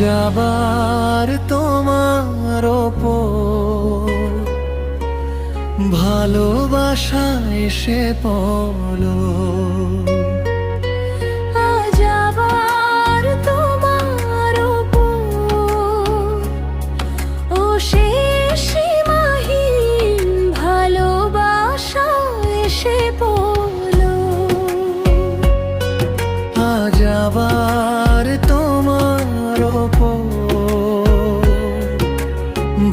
আবার তোমার ওপর ভালোবাসা এসে পড়লো। আজ আবার তোমার ওপর অশেষ সীমাহীন ভালোবাসা এসে পড়লো। আজ আবার তোমার ওপর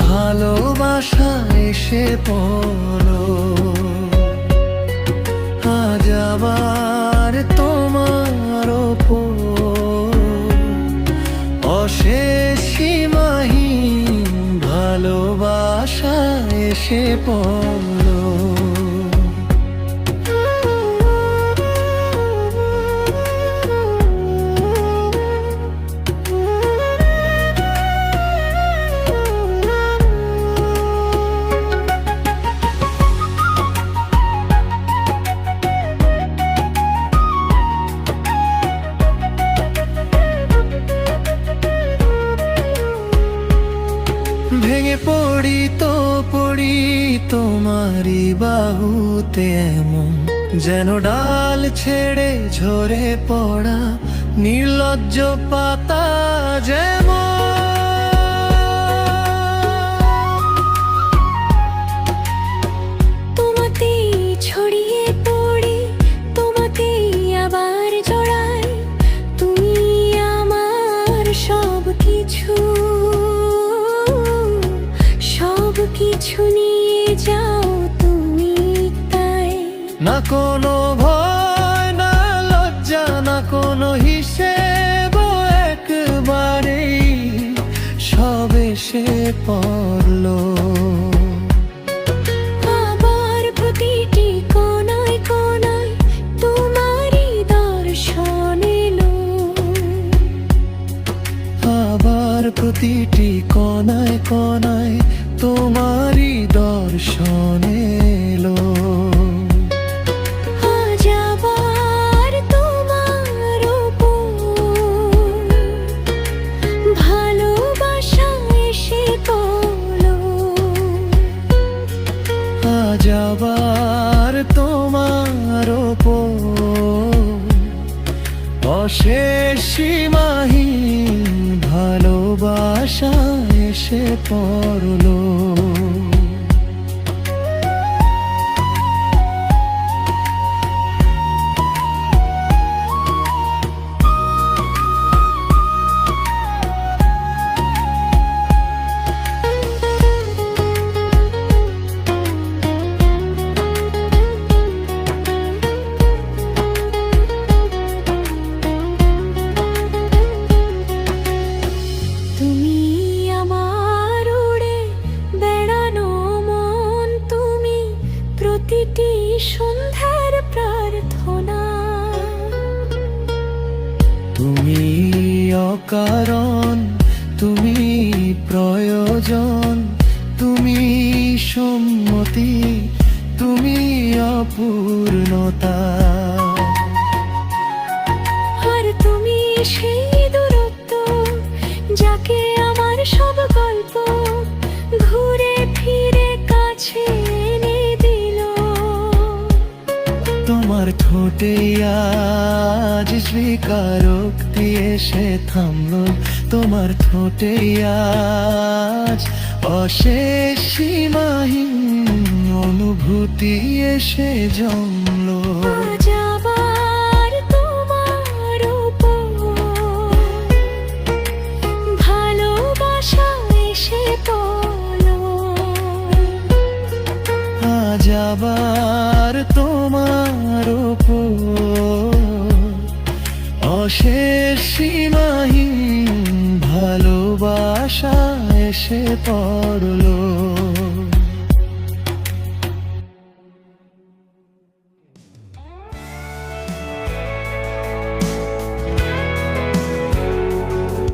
ভালোবাসা এসে পড়লো। আজ আবার তোমার ওপর অশেষ সীমাহীন ভালোবাসা এসে পড়লো। ভেঙে পড়ি তোমারই বাহুতে এমন, যেন ডাল ছেড়ে ঝরে পড়া নির্লজ্জ পাতা যেমন। তোমাতেই ছড়িয়ে পড়ি, তোমাতেই আবার জড়াই, তুমি আমার সব কিছু নিয়ে যাও তুমি তাই। না কোনো ভয় না লজ্জা না কোনো হিসেব, একবারেই সব এসে পড়লো। আবার প্রতিটি কোনায় কোনায় তোমারই দর্শন এলো। আবার প্রতিটি কোনায় কোনায় তোমারই দর্শন এলো। আজ আবার তোমার ওপর ভালোবাসা এসে পড়লো। আজ আবার তোমার ওপর অশেষ সীমাহীন ভালোবাসা এসে পড়লো। তুমি আমার উড়ে বেড়ানো মন, তুমি প্রতিটি সন্ধ্যার প্রার্থনা। তুমি অকারণ, তুমি প্রয়োজন, তুমি সম্মতি, তুমি অপূর্ণতা। আর তুমি সেই দূরত্ব যাকে আমার সব গল্প ঘুরে ফিরে কাছে এনে দিল। তোমার ঠোঁটে আজ স্বীকারোক্তি এসে থামলো। তোমার ঠোঁটে আজ অশেষ সীমাহীন অনুভূতি এসে জমলো। আজ আবার তোমার ওপর ভালোবাসা এসে পড়লো। আজ আবার তোমার ওপর অশেষ সীমাহীন ভালোবাসা এসে পড়লো।